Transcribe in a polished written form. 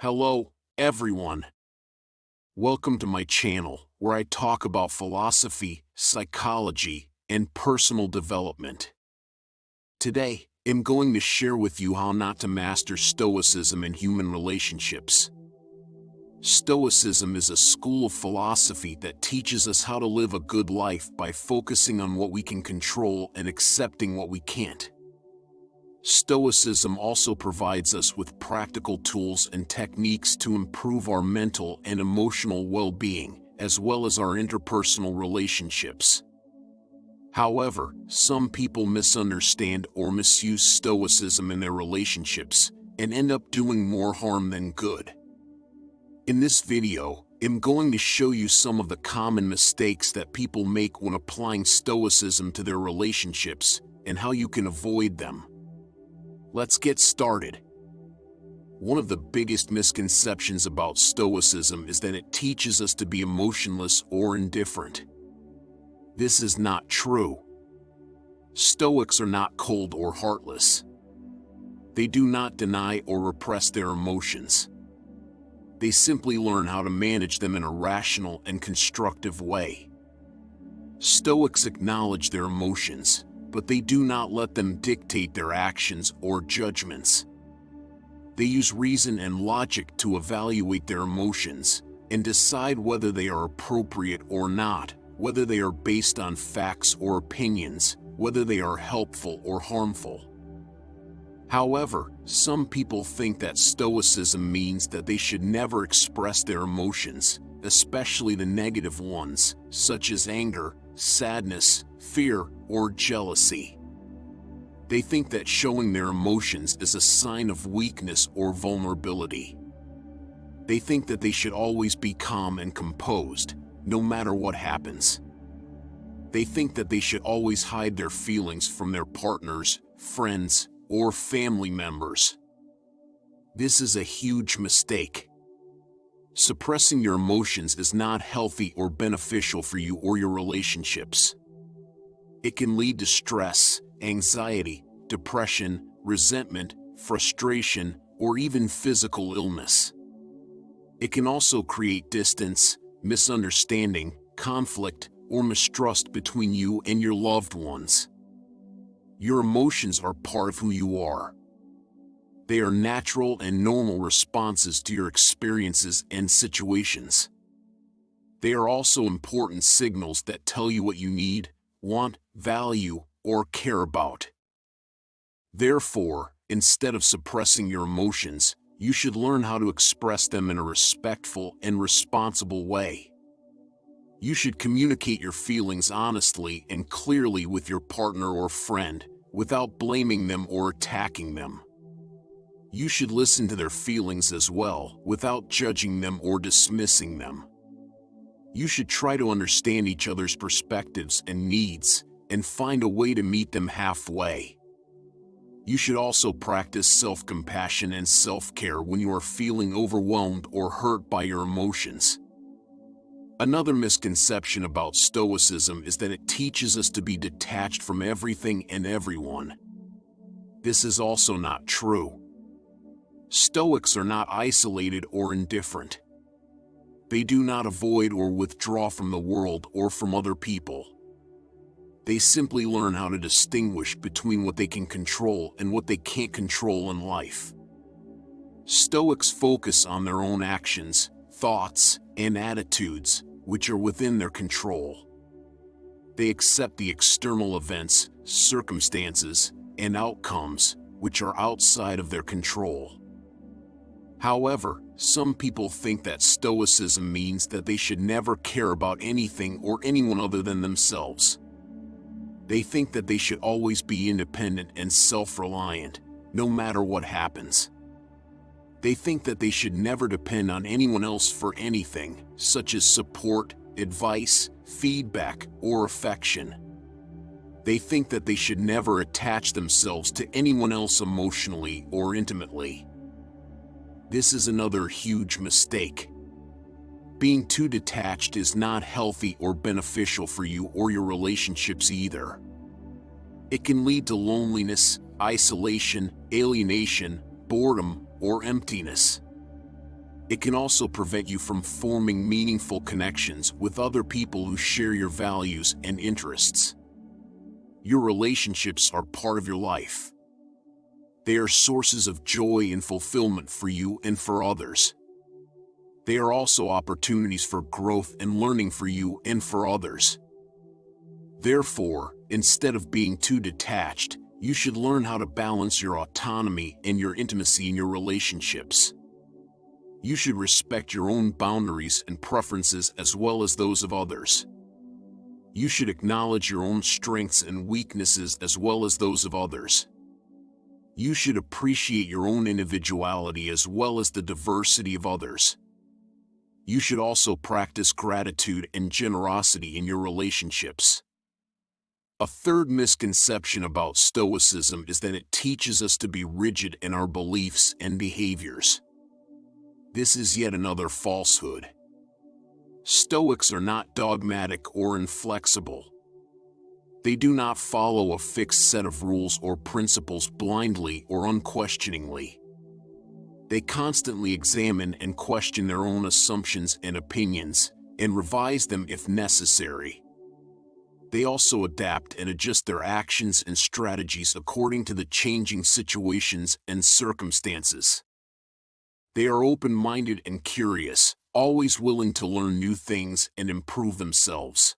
Hello, everyone. Welcome to my channel, where I talk about philosophy, psychology, and personal development. Today, I'm going to share with you how not to master Stoicism in human relationships. Stoicism is a school of philosophy that teaches us how to live a good life by focusing on what we can control and accepting what we can't. Stoicism also provides us with practical tools and techniques to improve our mental and emotional well-being, as well as our interpersonal relationships. However, some people misunderstand or misuse Stoicism in their relationships and end up doing more harm than good. In this video, I'm going to show you some of the common mistakes that people make when applying Stoicism to their relationships and how you can avoid them. Let's get started. One of the biggest misconceptions about Stoicism is that it teaches us to be emotionless or indifferent. This is not true. Stoics are not cold or heartless. They do not deny or repress their emotions. They simply learn how to manage them in a rational and constructive way. Stoics acknowledge their emotions, but they do not let them dictate their actions or judgments. They use reason and logic to evaluate their emotions and decide whether they are appropriate or not, whether they are based on facts or opinions, whether they are helpful or harmful. However, some people think that Stoicism means that they should never express their emotions, especially the negative ones, such as anger, sadness, fear, or jealousy. They think that showing their emotions is a sign of weakness or vulnerability. They think that they should always be calm and composed, no matter what happens. They think that they should always hide their feelings from their partners, friends, or family members. This is a huge mistake. Suppressing your emotions is not healthy or beneficial for you or your relationships. It can lead to stress, anxiety, depression, resentment, frustration, or even physical illness. It can also create distance, misunderstanding, conflict, or mistrust between you and your loved ones. Your emotions are part of who you are. They are natural and normal responses to your experiences and situations. They are also important signals that tell you what you need, want, value, or care about. Therefore, instead of suppressing your emotions, you should learn how to express them in a respectful and responsible way. You should communicate your feelings honestly and clearly with your partner or friend, without blaming them or attacking them. You should listen to their feelings as well, without judging them or dismissing them. You should try to understand each other's perspectives and needs, and find a way to meet them halfway. You should also practice self-compassion and self-care when you are feeling overwhelmed or hurt by your emotions. Another misconception about Stoicism is that it teaches us to be detached from everything and everyone. This is also not true. Stoics are not isolated or indifferent. They do not avoid or withdraw from the world or from other people. They simply learn how to distinguish between what they can control and what they can't control in life. Stoics focus on their own actions, thoughts, and attitudes, which are within their control. They accept the external events, circumstances, and outcomes, which are outside of their control. However, some people think that Stoicism means that they should never care about anything or anyone other than themselves. They think that they should always be independent and self-reliant, no matter what happens. They think that they should never depend on anyone else for anything, such as support, advice, feedback, or affection. They think that they should never attach themselves to anyone else emotionally or intimately. This is another huge mistake. Being too detached is not healthy or beneficial for you or your relationships either. It can lead to loneliness, isolation, alienation, boredom, or emptiness. It can also prevent you from forming meaningful connections with other people who share your values and interests. Your relationships are part of your life. They are sources of joy and fulfillment for you and for others. They are also opportunities for growth and learning for you and for others. Therefore, instead of being too detached, you should learn how to balance your autonomy and your intimacy in your relationships. You should respect your own boundaries and preferences as well as those of others. You should acknowledge your own strengths and weaknesses as well as those of others. You should appreciate your own individuality as well as the diversity of others. You should also practice gratitude and generosity in your relationships. A third misconception about Stoicism is that it teaches us to be rigid in our beliefs and behaviors. This is yet another falsehood. Stoics are not dogmatic or inflexible. They do not follow a fixed set of rules or principles blindly or unquestioningly. They constantly examine and question their own assumptions and opinions, and revise them if necessary. They also adapt and adjust their actions and strategies according to the changing situations and circumstances. They are open-minded and curious, always willing to learn new things and improve themselves.